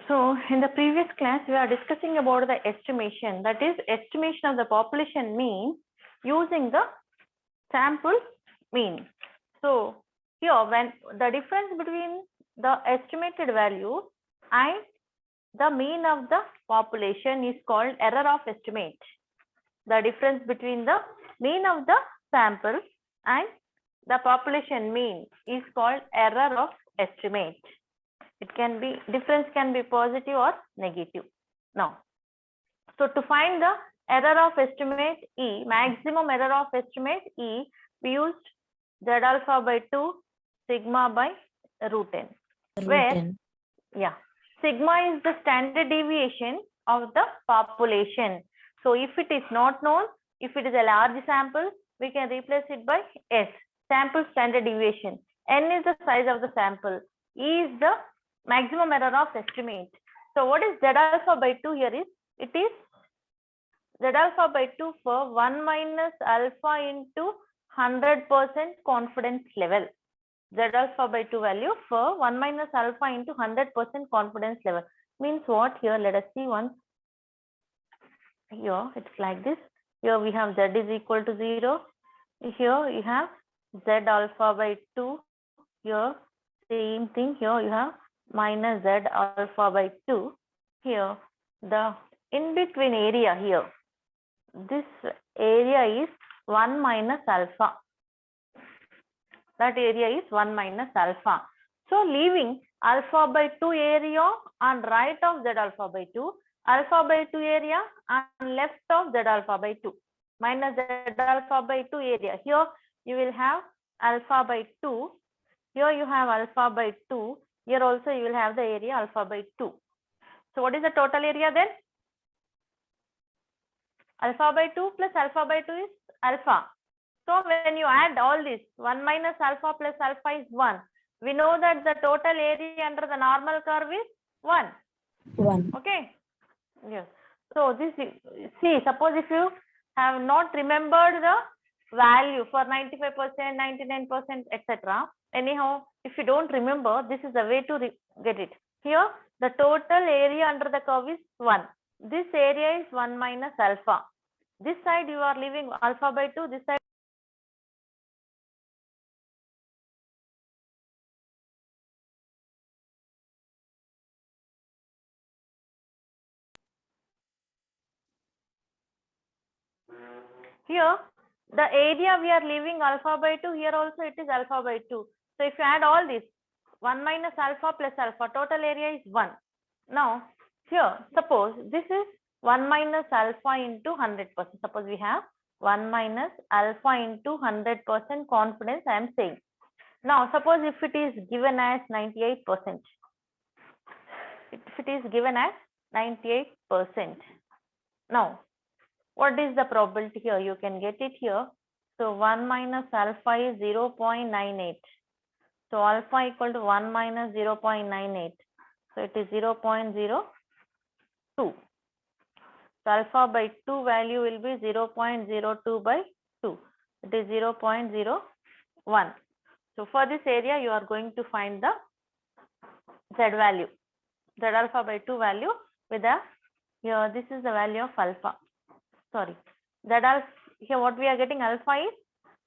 So in the previous class, we are discussing about the estimation, that is estimation of the population mean using the sample mean. So here, when the difference between the estimated value and the mean of the population is called error of estimate. The difference between the mean of the sample and the population mean is called error of estimate. It can be, difference can be positive or negative. Now, so to find the error of estimate E, maximum error of estimate E, we used Z alpha by 2, sigma by root n. Where, yeah, sigma is the standard deviation of the population. So if it is not known, if it is a large sample, we can replace it by S, sample standard deviation. N is the size of the sample. E is the maximum error of estimate. So what is Z alpha by 2 here is, it is Z alpha by 2 for 1 minus alpha into 100% confidence level. Z alpha by 2 value for 1 minus alpha into 100% confidence level. Means what here? Let us see once. Here it's like this. Here we have Z is equal to 0. Here you have Z alpha by 2. Here same thing. Here you have minus Z alpha by 2. Here the in between area here. This area is 1 minus alpha. That area is 1 minus alpha. So leaving alpha by 2 area on right of Z alpha by 2, alpha by 2 area on left of Z alpha by 2, minus Z alpha by 2 area. Here you will have alpha by 2. Here you have alpha by 2. Here also you will have the area alpha by 2. So what is the total area then? Alpha by 2 plus alpha by 2 is alpha. So when you add all this, 1 minus alpha plus alpha is 1. We know that the total area under the normal curve is 1. 1. Okay. Yes. So this, see, suppose if you have not remembered the value for 95%, 99%, etc. Anyhow, if you don't remember, this is the way to get it. Here, the total area under the curve is 1. This area is 1 minus alpha. This side you are leaving alpha by 2. This side here, the area we are leaving alpha by 2, here also it is alpha by 2. So if you add all this, 1 minus alpha plus alpha, total area is 1. Now, here, suppose this is 1 minus alpha into 100%. Suppose we have 1 minus alpha into 100% confidence, I am saying. Now, suppose if it is given as 98%. If it is given as 98%. Now, what is the probability here? You can get it here. So 1 minus alpha is 0.98. So alpha equal to 1 minus 0.98. So it is 0.02. So alpha by 2 value will be 0.02 by 2. It is 0.01. So for this area, you are going to find the Z value. Z alpha by 2 value with a, here this is the value of alpha. Sorry, that alpha, here what we are getting alpha is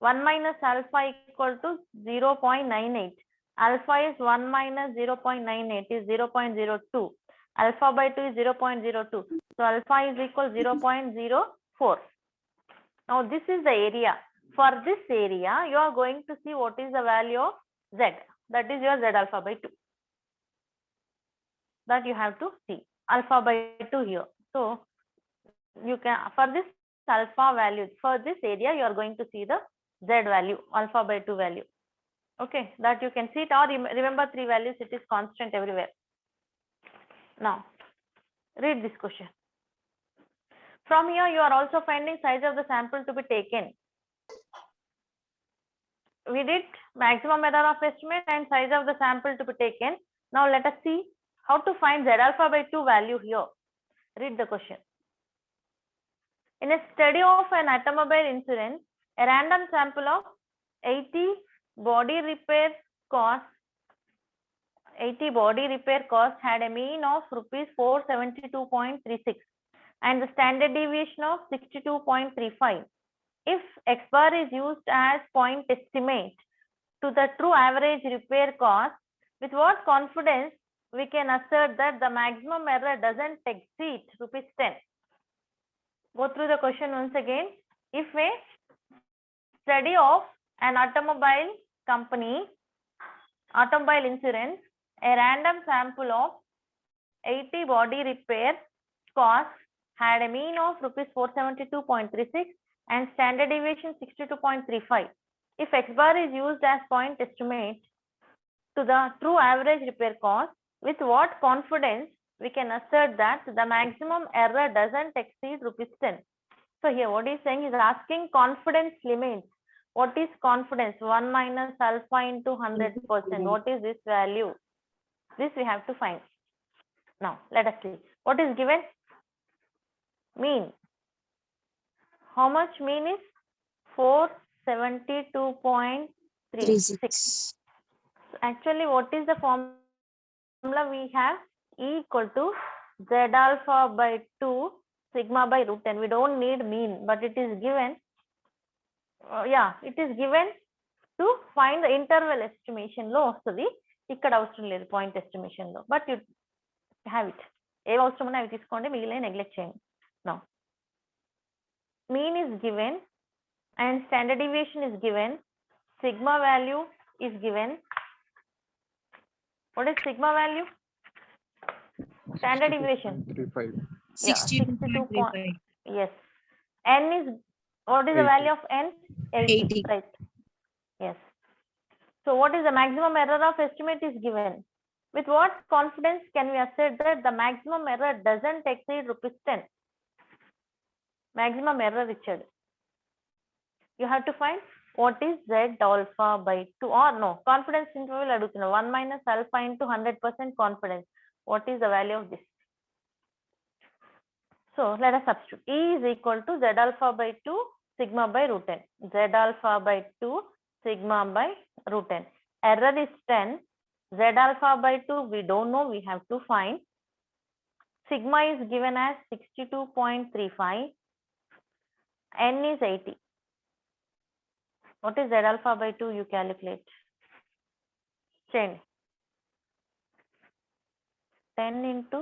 1 minus alpha equal to 0.98. Alpha is 1 minus 0.98 is 0.02. Alpha by 2 is 0.02. So alpha is equal 0.04. Now this is the area. For this area, you are going to see what is the value of Z. That is your Z alpha by 2. That you have to see. Alpha by 2 here. So you can, for this alpha value, for this area, you are going to see the Z value, alpha by 2 value. Okay, that you can see it, or remember 3 values, it is constant everywhere. Now, read this question. From here, you are also finding size of the sample to be taken. We did maximum error of estimate and size of the sample to be taken. Now, let us see how to find Z alpha by 2 value here. Read the question. In a study of an automobile incident, a random sample of 80 body repair costs 80 body repair cost had a mean of rupees 472.36 and the standard deviation of 62.35. If X bar is used as point estimate to the true average repair cost, with what confidence we can assert that the maximum error doesn't exceed rupees 10? Go through the question once again. If a study of an automobile company, automobile insurance, a random sample of 80 body repair costs had a mean of rupees 472.36 and standard deviation 62.35. If X bar is used as point estimate to the true average repair cost, with what confidence we can assert that the maximum error doesn't exceed rupees 10? So here what he's saying is asking confidence limits. What is confidence? 1 minus alpha into 100%. What is this value? This we have to find. Now let us see. What is given? Mean. How much mean is? 472.36. Actually, what is the formula we have? E equal to Z alpha by 2 sigma by root 10. We don't need mean, but it is given. It is given to find the interval estimation లో వస్తుంది. ఇక్కడ అవసరం లేదు point estimation లో, but you have it. ఏవి అవసరం ఉన్నా అవి తీసుకోండి, మిగిలిన నెగ్లెక్ట్ చేయండి. Now mean is given and standard deviation is given, sigma value is given. What is sigma value? Standard deviation 62.35. Yes. N is, what is the 80. value of n? 80. Right. Yes. So what is the maximum error of estimate is given. With what confidence can we assert that the maximum error doesn't exceed rupees 10? Maximum error Richard. You have to find what is Z alpha by 2 or no. Confidence interval adutuna 1 minus alpha into 100% confidence. What is the value of this? So let us substitute. E is equal to Z alpha by 2 sigma by root 10. Z alpha by 2 sigma by root 10. Error is 10. Z alpha by 2 we don't know, we have to find. Sigma is given as 62.35. N is 80. What is Z alpha by 2? You calculate. Change. 10 into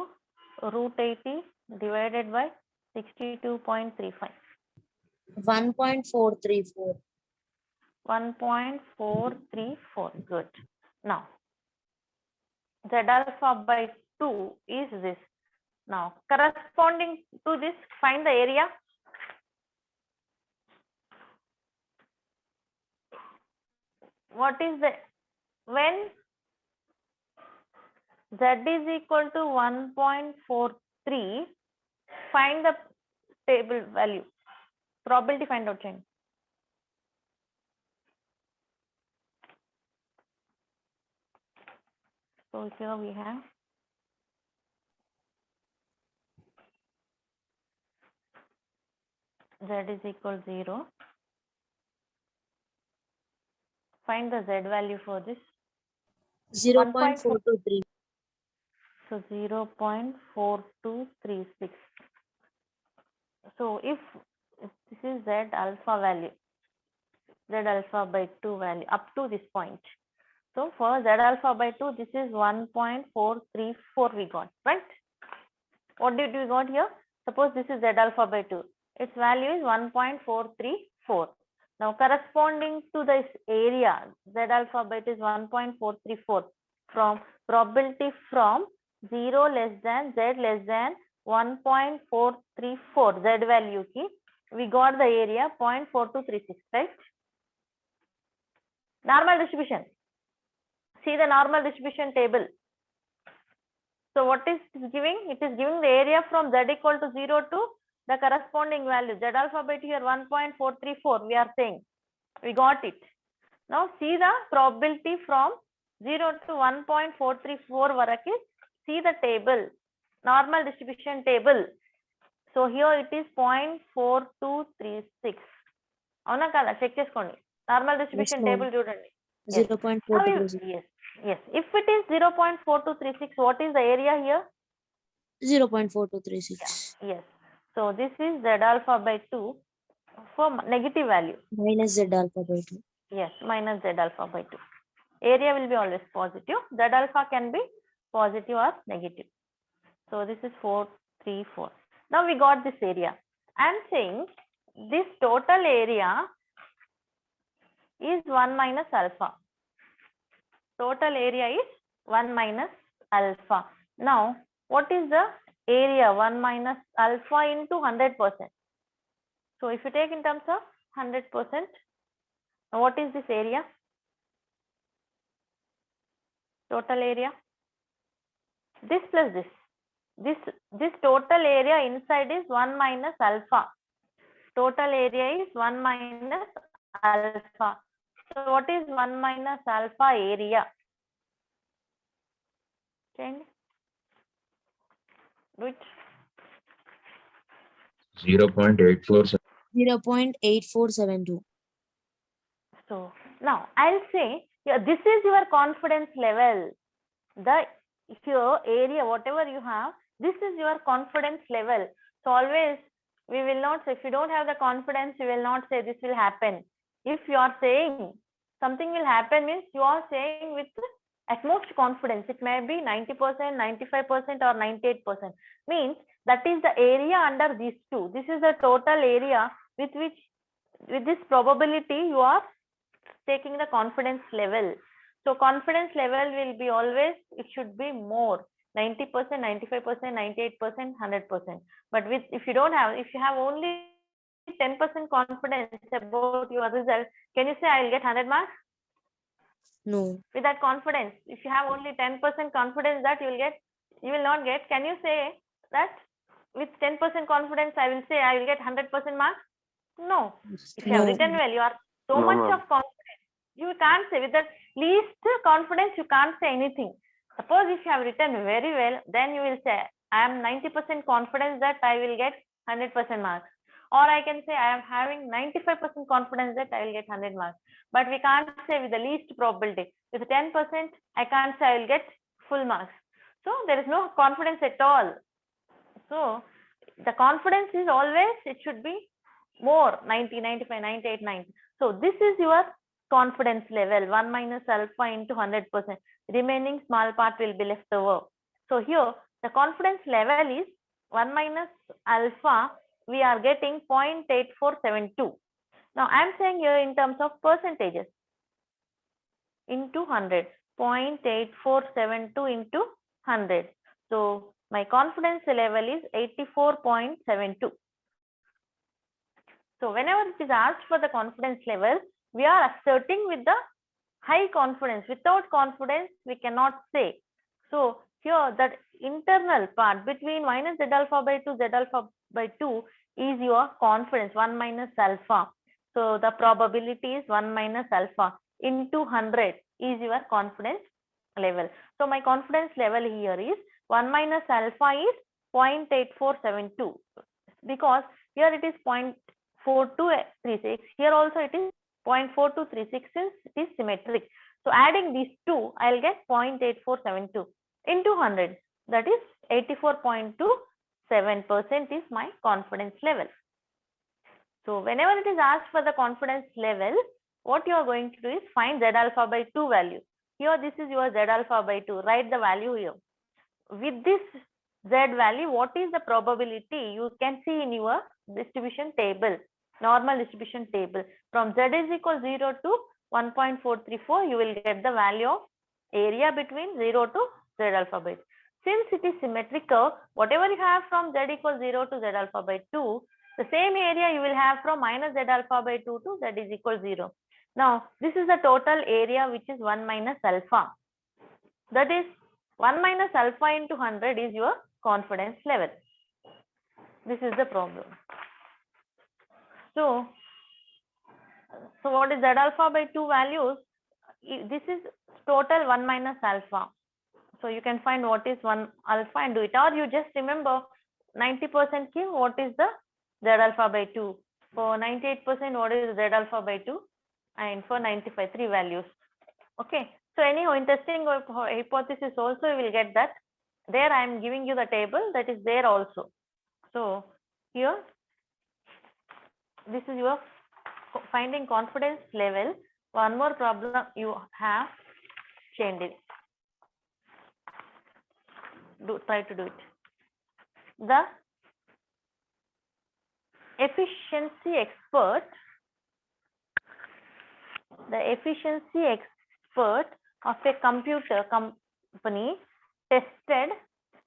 root 80 divided by 62.35. 1.434. 1.434. Good. Now, Z alpha by 2 is this. Now, corresponding to this, find the area. What is the, when Z is equal to 1.43, find the table value. Probability find out change. So here we have Z is equal 0. Find the Z value for this. 0.423. So 0.4236. So if this is Z alpha value, Z alpha by 2 value up to this point. So for Z alpha by 2, this is 1.434 we got, right? What did we got here? Suppose this is Z alpha by 2. Its value is 1.434. Now corresponding to this area, Z alpha by 2 is 1.434. From probability from 0 less than Z less than 1.434 Z value ki, we got the area 0.4236, right? Normal distribution. See the normal distribution table. So what is giving? It is giving the area from Z equal to 0 to the corresponding value. Z alpha by 2 here 1.434 we are saying. We got it. Now see the probability from 0 to 1.434 varakis. See the table. Normal distribution table. So here it is 0.4236. Avuna kada check cheskondi. Normal distribution table చూడండి. 0.436. Yes. Yes, if it is 0.4236, what is the area here? 0.4236. Yes. So this is Z alpha by 2 for negative value. Minus Z alpha by 2. Yes, minus Z alpha by 2. Area will be always positive. Z alpha can be positive or negative. So this is 434. Now we got this area. I am saying this total area is 1 minus alpha. Total area is 1 minus alpha. Now, what is the area? 1 minus alpha into 100%. So if you take in terms of 100%, what is this area? Total area. This plus this. This total area inside is 1 minus alpha. Total area is 1 minus alpha. So what is 1 minus alpha area? Change. Do it. 0.847. 0.8472. So now I'll say, yeah, this is your confidence level. If your area, whatever you have, this is your confidence level. So always we will not say, if you don't have the confidence, you will not say this will happen. If you are saying something will happen, means you are saying with utmost confidence. It may be 90%, 95% or 98%. Means that is the area under these two. This is the total area with this probability you are taking the confidence level. So confidence level will be always, it should be more, 90%, 95%, 98%, 100%. But if you have only 10% confidence about your result, can you say I will get 100 marks? No. With that confidence, if you have only 10% confidence that you will not get, can you say that with 10% confidence I will say I will get 100% marks? No. If you have No. written well, you are so No, much ma'am. of confidence. You can't say with the least confidence, you can't say anything. Suppose if you have written very well, then you will say, I am 90% confidence that I will get 100% marks. Or I can say, I am having 95% confidence that I will get 100 marks. But we can't say with the least probability. With 10%, I can't say I will get full marks. So there is no confidence at all. So the confidence is always, it should be more, 90, 95, 98, 90. So this is your confidence level, 1 minus alpha into 100%. Remaining small part will be left over. So here the confidence level is 1 minus alpha, we are getting 0.8472. Now I am saying here in terms of percentages into 100, 0.8472 into 100. So my confidence level is 84.72. So whenever it is asked for the confidence level, we are asserting with the high confidence. Without confidence, we cannot say. So here that internal part between minus Z alpha by 2, Z alpha by 2 is your confidence, 1 minus alpha. So the probability is 1 minus alpha into 100 is your confidence level. So my confidence level here is 1 minus alpha is 0.8472, because here it is 0.4236. Here also it is 0.4236 since it is symmetric. So adding these two, I'll get 0.8472 into 100. That is 84.27% is my confidence level. So whenever it is asked for the confidence level, what you are going to do is find Z alpha by 2 value. Here this is your Z alpha by 2. Write the value here. With this Z value, what is the probability? You can see in your distribution table, normal distribution table. From Z is equal 0 to 1.434, you will get the value of area between 0 to Z alpha by 2. Since it is symmetrical, whatever you have from Z equals 0 to Z alpha by 2, the same area you will have from minus Z alpha by 2 to Z is equal 0. Now, this is the total area which is 1 minus alpha. That is 1 minus alpha into 100 is your confidence level. This is the problem. So what is Z alpha by 2 values? This is total 1 minus alpha. So you can find what is 1 alpha and do it. Or you just remember 90% ki what is the Z alpha by 2. For 98%, what is Z alpha by 2? And for 95, 3 values. Okay. So anyhow, in testing of hypothesis also you will get that. There I am giving you the table that is there also. So here, this is your finding confidence level. One more problem you have changed it. Try to do it. The efficiency expert of a computer company tested.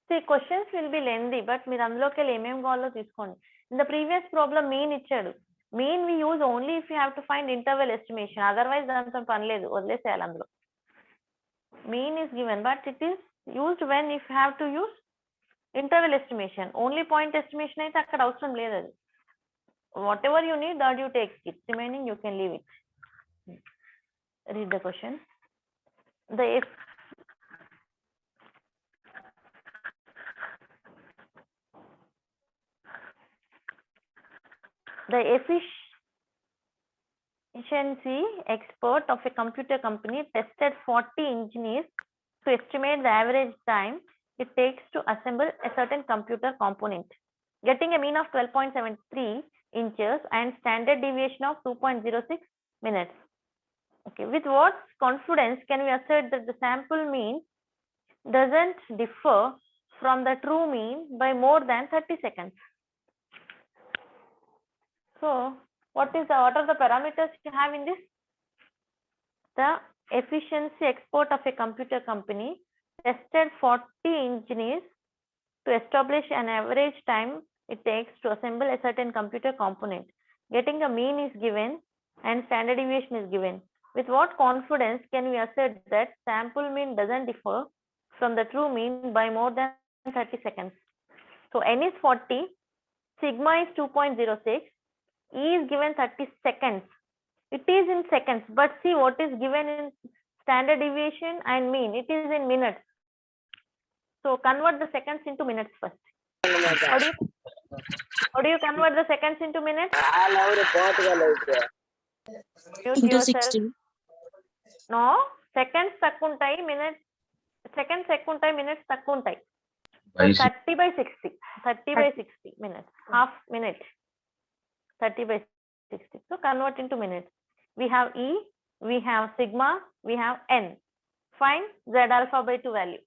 See, questions will be lengthy, but మీరు అందులోకి వెళ్ళి ఏమేమి కావాలో తీసుకోండి. In the previous problem mean ఇచ్చాడు. Mean we use only if you have to find interval estimation. Otherwise దాంతో పని లేదు, వదిలేసేయాలి అందులో. Mean is given, but it is used when if you have to use interval estimation. Only point estimation అయితే అక్కడ అవసరం లేదు అది. Whatever you need, that you take it. Remaining you can leave it. Read the question. The efficiency expert of a computer company tested 40 engineers to estimate the average time it takes to assemble a certain computer component, getting a mean of 12.73 inches and standard deviation of 2.06 minutes. Okay, with what confidence can we assert that the sample mean doesn't differ from the true mean by more than 30 seconds? So what are the parameters you have in this? The efficiency expert of a computer company tested 40 engineers to establish an average time it takes to assemble a certain computer component. Getting a mean is given and standard deviation is given. With what confidence can we assert that sample mean doesn't differ from the true mean by more than 30 seconds? So n is 40, sigma is 2.06, E is given 30 seconds. It is in seconds, but see what is given in standard deviation and mean. It is in minutes. So convert the seconds into minutes first. How do you convert the seconds into minutes? Mute Into yourself. 60. No, seconds తక్కువ ఉంటాయి, minutes seconds ఎక్కువ ఉంటాయి, minutes తక్కువ ఉంటాయి. So 30 by 60 minutes, half minute. 30 by 60. So convert into minutes. We have E, we have sigma, we have N. Find Z alpha by 2 value.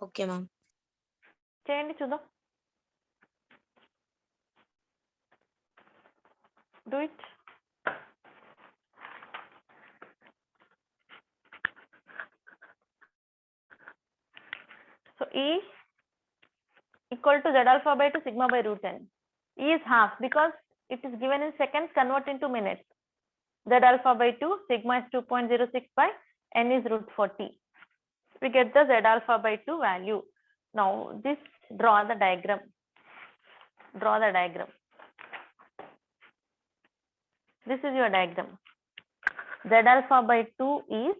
Okay, ma'am. చేయండి చూద్దాం. Do it. So E equal to Z alpha by 2 sigma by root n. E is half because it is given in seconds, convert into minutes. Z alpha by 2, sigma is 2.06 by n is root 40. We get the Z alpha by 2 value. Now this, draw the diagram. This is your diagram. Z alpha by 2 is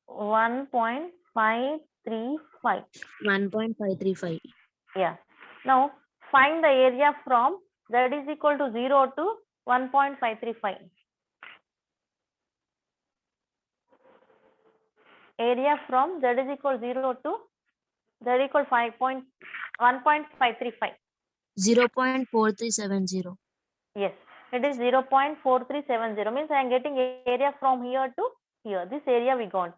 1.535. 1.535. Yeah. Now find the area from Z is equal to 0 to 1.535. Area from Z is equal 0 to Z equal 1.535. 0.4370. Yes, it is 0.4370. Means I am getting area from here to here. This area we got.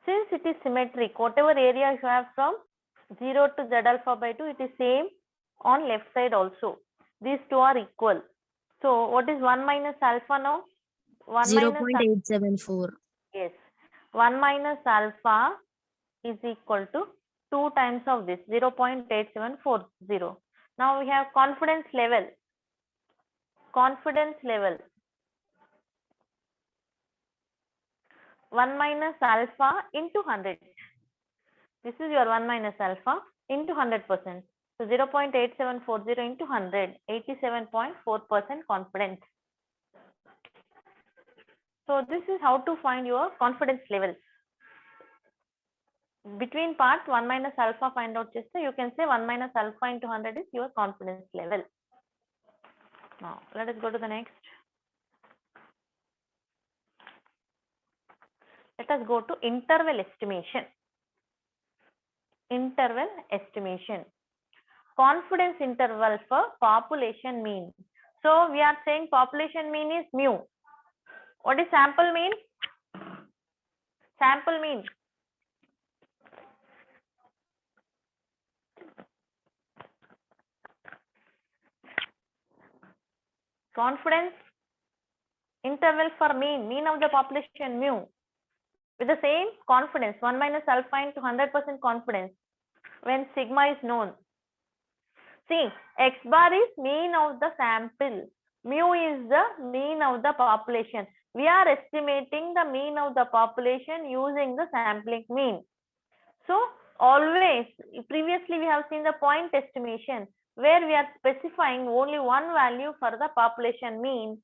Since it is symmetric, whatever area you have from 0 to Z alpha by 2, it is same on left side also. These two are equal. So what is 1 minus alpha now? 0.874. Yes, 1 minus alpha is equal to 2 times of this, 0.8740. Now we have confidence level. 1 minus alpha into 100. This is your 1 minus alpha into 100%. So 0.8740 into 100, 87.4% confidence. So this is how to find your confidence levels. Between part 1 minus alpha find out just you can say 1 minus alpha into 100 is your confidence level. Now let us go to the next. let us go to interval estimation. Interval estimation. Confidence interval for population mean. So we are saying population mean is mu. What is sample mean? Sample mean. Confidence interval for mean of the population mu. With the same confidence, 1 minus alpha into 100% confidence when sigma is known. See, x bar is mean of the sample. Mu is the mean of the population. We are estimating the mean of the population using the sampling mean. So always, previously we have seen the point estimation where we are specifying only one value for the population mean.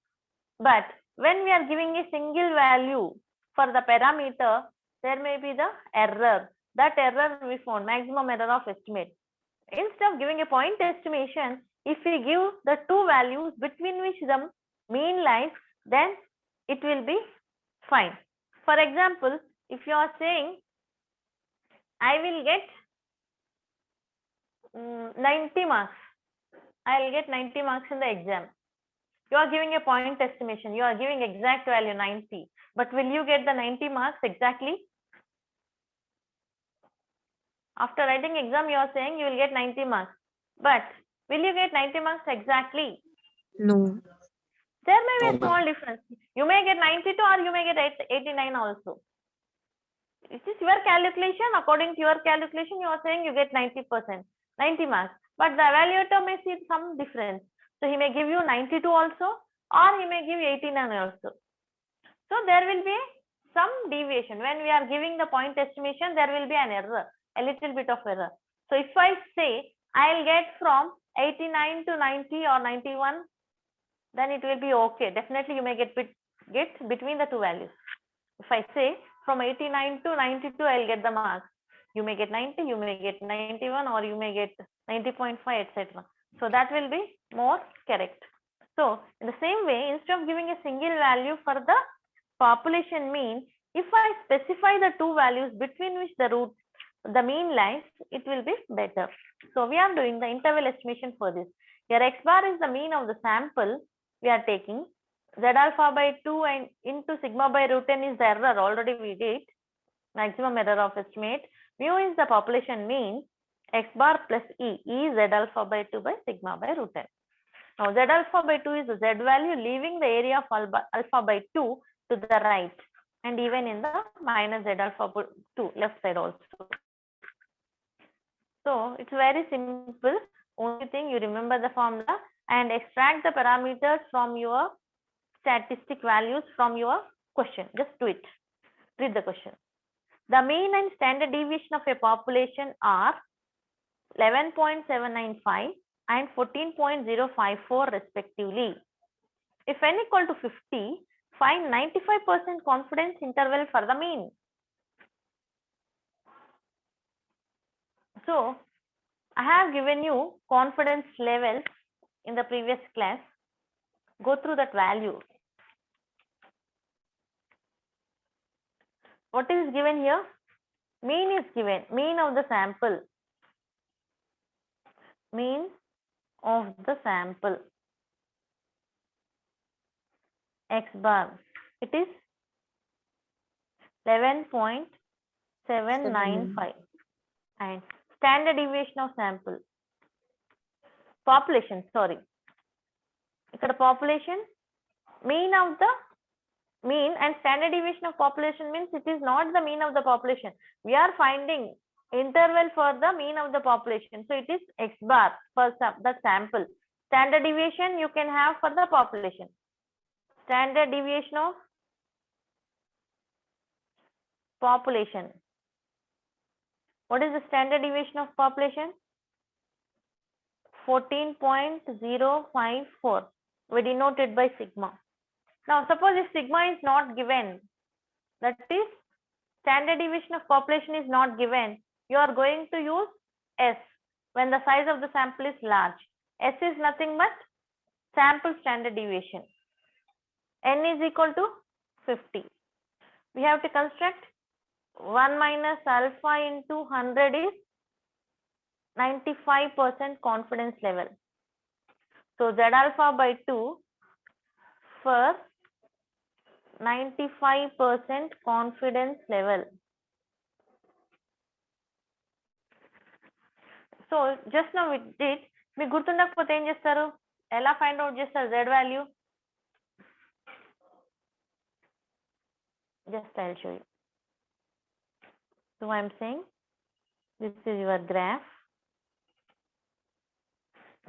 But when we are giving a single value for the parameter, there may be the error. That error we found, maximum error of estimate. Instead of giving a point estimation, if we give the two values between which the mean lies, then it will be fine. For example, if you are saying, I will get 90 marks. I will get 90 marks in the exam. You are giving a point estimation. You are giving exact value 90. But will you get the 90 marks exactly? After writing exam, you are saying you will get 90 marks. But will you get 90 marks exactly? No. There may be a small difference. You may get 92 or you may get 89 also. It is your calculation. According to your calculation, you are saying you get 90%, 90 marks. But the evaluator may see some difference. So he may give you 92 also, or he may give you 89 also. So there will be some deviation. When we are giving the point estimation, there will be an error, a little bit of error. So if I say I'll get from 89 to 90 or 91, then it will be okay. Definitely you may get between the two values. If I say from 89 to 92, I'll get the marks. You may get 90, you may get 91, or you may get 90.5, etc. So that will be more correct. So in the same way, instead of giving a single value for the population mean, if I specify the two values between which the mean lies, it will be better. So we are doing the interval estimation for this. Here x bar is the mean of the sample. We are taking z alpha by 2 and into sigma by root n is the error. Already we did maximum error of estimate. Mu is the population mean. X bar plus e is z alpha by 2 by sigma by root n. Now z alpha by 2 is the z value, leaving the area of alpha by 2 to the right, and even in the minus z alpha by 2 left side also. So it's very simple. Only thing, you remember the formula and extract the parameters from your statistic values from your question. Just do it. Read the question. The mean and standard deviation of a population are 11.795 and 14.054 respectively. If n equal to 50, find 95% confidence interval for the mean. So I have given you confidence levels in the previous class. Go through that value. What is given here? Mean is given. Mean of the sample. Mean of the sample. X bar. It is 11.795. And standard deviation of sample. Population, sorry. Ikkada population, mean of the mean and standard deviation of population means it is not the mean of the population. We are finding interval for the mean of the population. So it is x bar for the sample. Standard deviation you can have for the population. Standard deviation of population. What is the standard deviation of population? 14.054. We denote it by sigma. Now suppose if sigma is not given, that is standard deviation of population is not given, you are going to use S when the size of the sample is large. S is nothing but sample standard deviation. N is equal to 50. We have to construct 1 minus alpha into 100 is 95% confidence level. So Z alpha by 2 for 95% confidence level. So just now we did. మీకు గుర్తుండకపోతే ఏం చేస్తారు? ఎలా find out చేస్తారు Z value? Just I'll show you. So I'm saying this is your graph.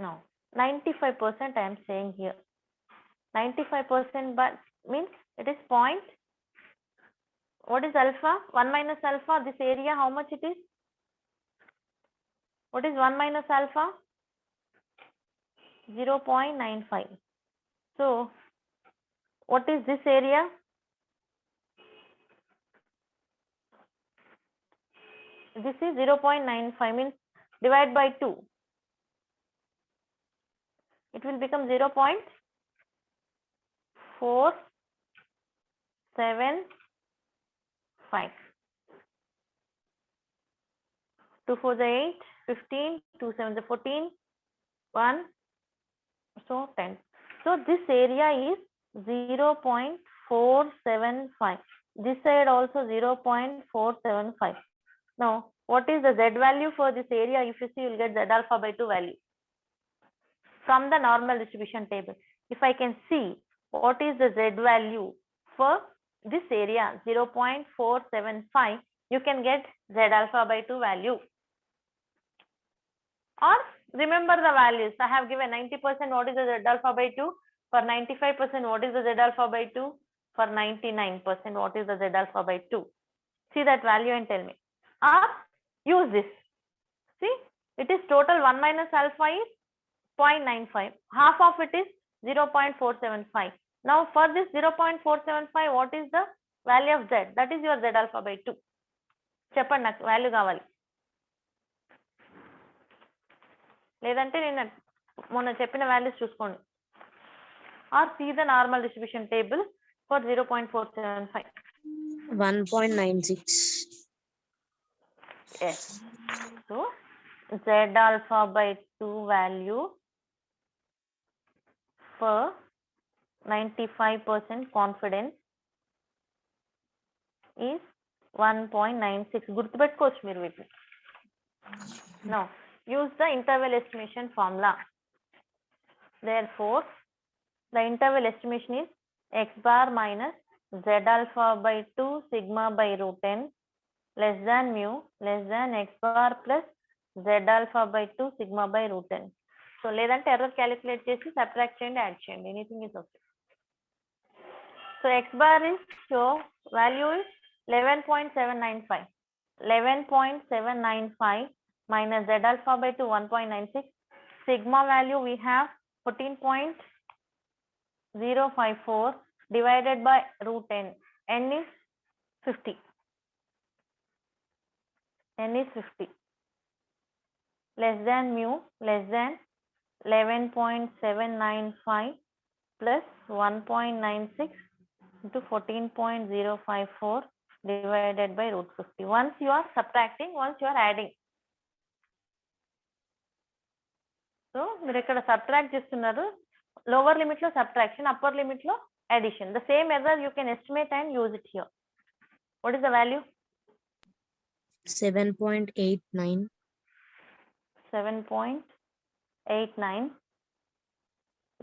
No, 95% I am saying here. 95% but means it is point. What is alpha? 1 minus alpha. This area, how much it is? What is 1 minus alpha? 0.95. So what is this area? This is 0.95 means divide by 2. It will become 0.475. 2 4 the 8, 15, 2 7 the 14, 1, so 10. So this area is 0.475. This side also 0.475. Now, what is the Z value for this area? If you see, you will get Z alpha by 2 value from the normal distribution table. If I can see what is the Z value for this area 0.475, you can get Z alpha by 2 value. Or remember the values. I have given 90% what is the Z alpha by 2, for 95% what is the Z alpha by 2, for 99% what is the Z alpha by 2. See that value and tell me. Or use this. See, it is total 1 minus alpha is 0.95. Half of it is 0.475. Now for this 0.475, what is the value of Z? That is your Z alpha by 2. చెప్పండి నాకు value కావాలి. లేదంటే నేను మొన్న చెప్పిన values చూసుకోండి. Or see the normal distribution table for 0.475. 1.96. Yes. So Z alpha by 2 value for 95% confidence is 1.96. గుర్తుపెట్టుకోవచ్చు మీరు వీటిని. Now use the interval estimation formula. Therefore the interval estimation is x bar minus Z alpha by 2 sigma by root n less than mu less than x bar plus Z alpha by 2 sigma by root n. So లేదంటే error calculate చేసి subtract చేయండి, add చేయండి, anything is okay. So x bar is, so value is 11.795. 11.795 minus Z alpha by 2 1.96. Sigma value we have 14.054 divided by root n. N is 50. N is 50. Less than mu less than 11.795 plus 1.96 into 14.054 divided by root 50. Once you are subtracting, once you are adding. So మీరు ఇక్కడ subtract చేస్తున్నారు. Lower limit లో subtraction, upper limit లో addition. The same error you can estimate and use it here. What is the value? 7.89. 7.89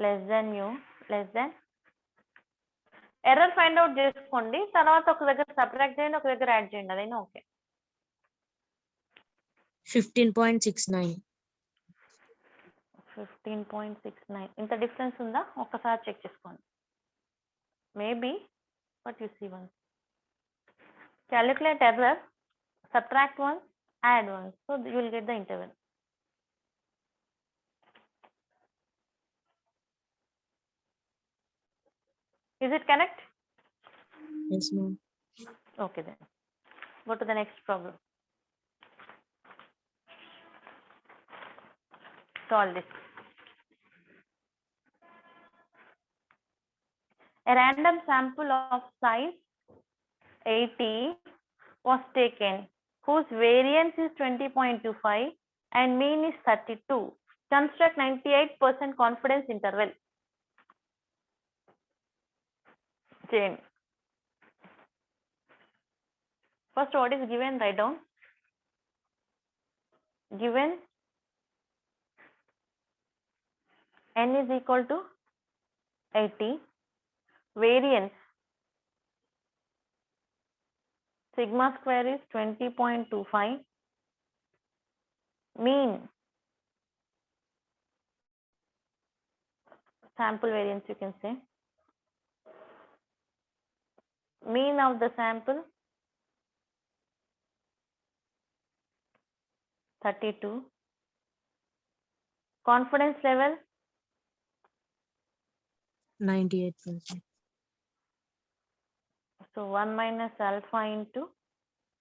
less than mu less than. Error find out చేసుకోండి, తర్వాత ఒక దగ్గర subtract చేయండి, ఒక దగ్గర యాడ్ చేయండి, అదైనా ఓకే. 15.69. 15.69. ఇంత డిఫరెన్స్ ఉందా? ఒక్కసారి చెక్ చేసుకోండి. Maybe but you see one. Calculate error, subtract one, add one, so you will get the interval. Is it correct? Yes, ma'am. Okay then. Go to the next problem. Solve this. A random sample of size 80 was taken whose variance is 20.25 and mean is 32. Construct 98% confidence interval. Chain. First, what is given? Write down. Given n is equal to 80. Variance sigma square is 20.25. Mean sample variance you can say. Mean of the sample 32. Confidence level 98%. so 1 minus alpha into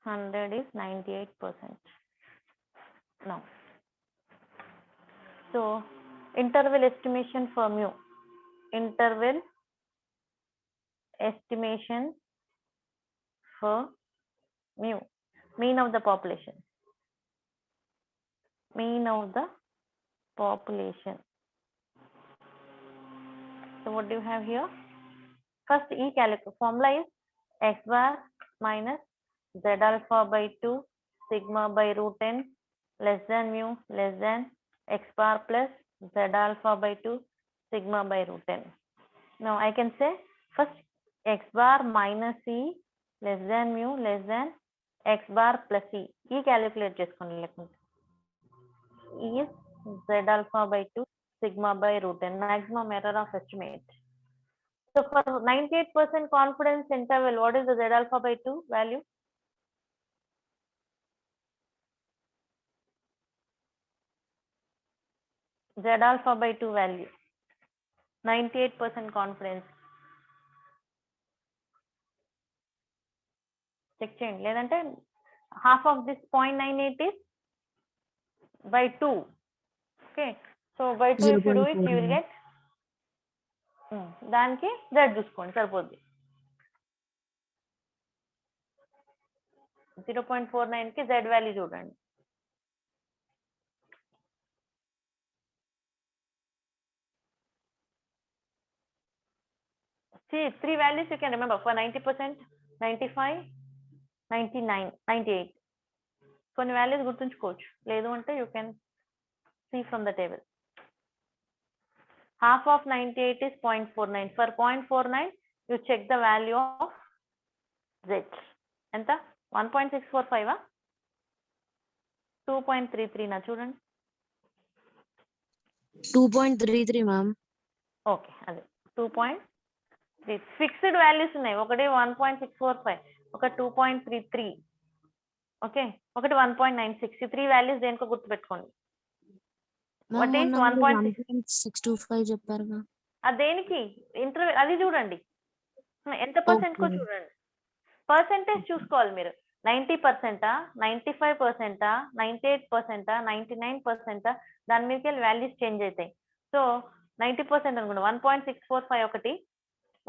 100 is 98%. Now, so interval estimation for mu. Interval estimation for mu. Mean of the population. Mean of the population. So what do you have here? First E calculus formula is x bar minus z alpha by 2 sigma by root n less than mu less than x bar plus z alpha by 2 sigma by root n. Now I can say first x bar minus E less than mu less than x bar plus E. E calculate చేసుకోండి లేకుంటే E is z alpha by 2 sigma by root n, maximum error of estimate. So for 98% confidence interval, what is the z alpha by 2 value? Z alpha by 2 value. 98% confidence. Check చేయండి లేదంటే half of this 0.98 is by 2. Okay. So by 2 if you do it, you will 0.49. get దానికి z చూసుకోండి సరిపోద్ది. 0.49 కి z value చూడండి. See, 3 values you can remember for 90%, 95, 99, 98. కొన్ని values గుర్తుంచుకోవచ్చు లేదు అంటే you can see from the table. Half of 98 is 0.49. For 0.49, you check the value of z. ఎంత 1.645 2.33 నా చూడండి. 2.33 ma'am. ఓకే అదే 2.3 ఫిక్స్డ్ వాల్యూస్ ఉన్నాయి. ఒకటి 1.645 ఒక 2.33 ఓకే ఒకటి 1.96. ఈ 3 వాల్యూస్ దేనికో గుర్తుపెట్టుకోండి. What is 1.625 చెప్పారుగా దేనికి ఇంటర్వెల్ అది చూడండి ఎంత పర్సెంట్ కో చూడండి. పర్సెంటేజ్ చూసుకోవాలి మీరు 90%, 95%, 98%, 99%. దాని మీదకి వెళ్ళి వాల్యూస్ చేంజ్ అవుతాయి. సో 90% అనుకోండి 1.645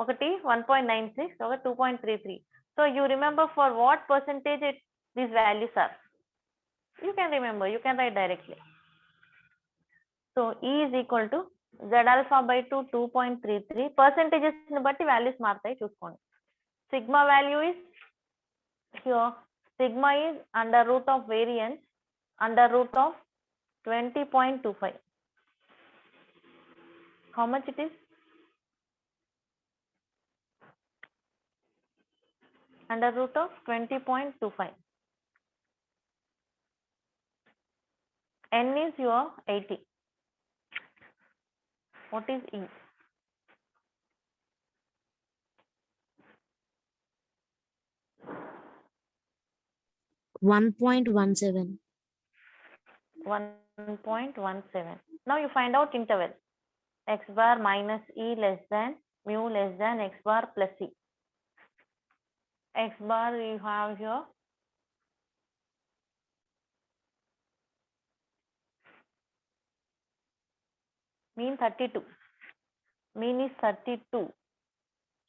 ఒకటి 1.96 ఒక 2.33. So you remember for what percentage these values are. You can remember, you can write directly. So E is equal to Z alpha by 2 2.33. Percentages ని బట్టి వాల్యూస్ మారుతాయి చూసుకోండి. Sigma value is here. Sigma is under root of variance under root of 20.25. How much it is? Under root of 20.25. N is your 80. What is E? 1.17. 1.17. Now you find out interval. X bar minus E less than mu less than X bar plus E. X bar you have here mean 32. Mean is 32.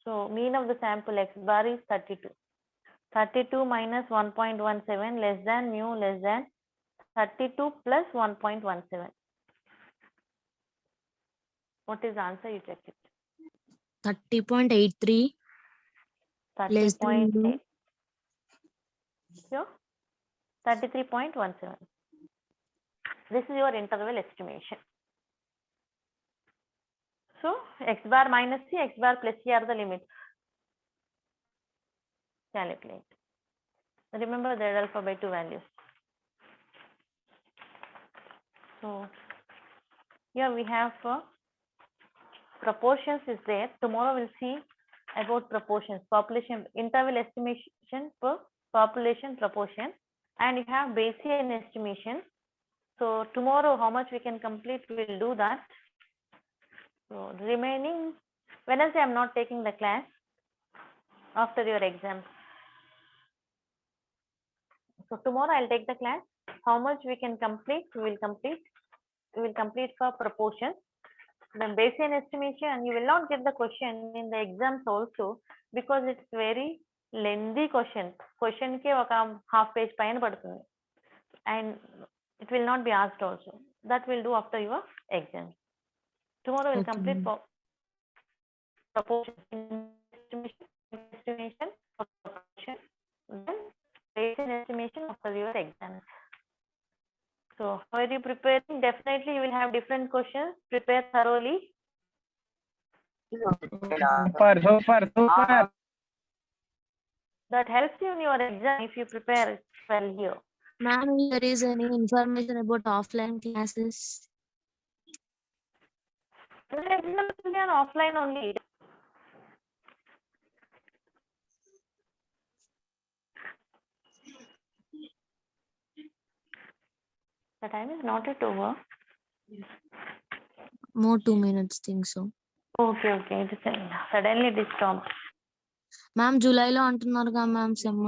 So mean of the sample X bar is 32. 32 minus 1.17 less than mu less than 32 plus 1.17. What is the answer? You check it. 30.83 less than 30.8. mu. Sure. 33.17. This is your interval estimation. So x bar minus c, x bar plus c are the limits. Calculate. Remember the alpha by 2 values. So here we have proportions is there. Tomorrow we'll see about proportions, population interval estimation for population proportion, and you have Bayesian estimation. So tomorrow how much we can complete, we'll do that. So remaining Wednesday I'm not taking the class after your exam. So tomorrow I'll take the class. How much we can complete, we will complete. We will complete for proportions. Then Bayesian estimation, you will not get the question in the exams also because it's very lengthy question. Question ke oka half page paina padutundi, and it will not be asked also. That will do after your exam. Tomorrow we'll Okay, complete ma'am. proportion estimation for proportion, then Bayesian estimation after your exam. So how are you preparing? Definitely you will have different questions. Prepare thoroughly. Super. That helps you in your exam if you prepare well here. Ma'am, there is any information about offline classes? The exam will be on offline only. The time is not yet over. More 2 minutes, think so. Okay, okay. It is suddenly it is stopped. Ma'am జూలైలో అంటున్నారుగా ma'am sem.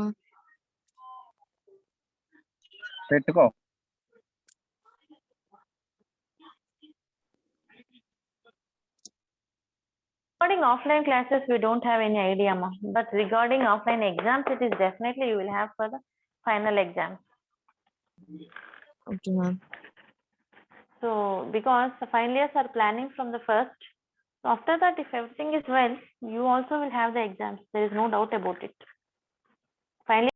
పెట్టుకో. Regarding offline classes, we don't have any idea, ma. But regarding offline exams, it is definitely you will have for the final exams. Okay ma'am. So because the final years are planning from the first, so after that, if everything is well, you also will have the exams. There is no doubt about it. Finally.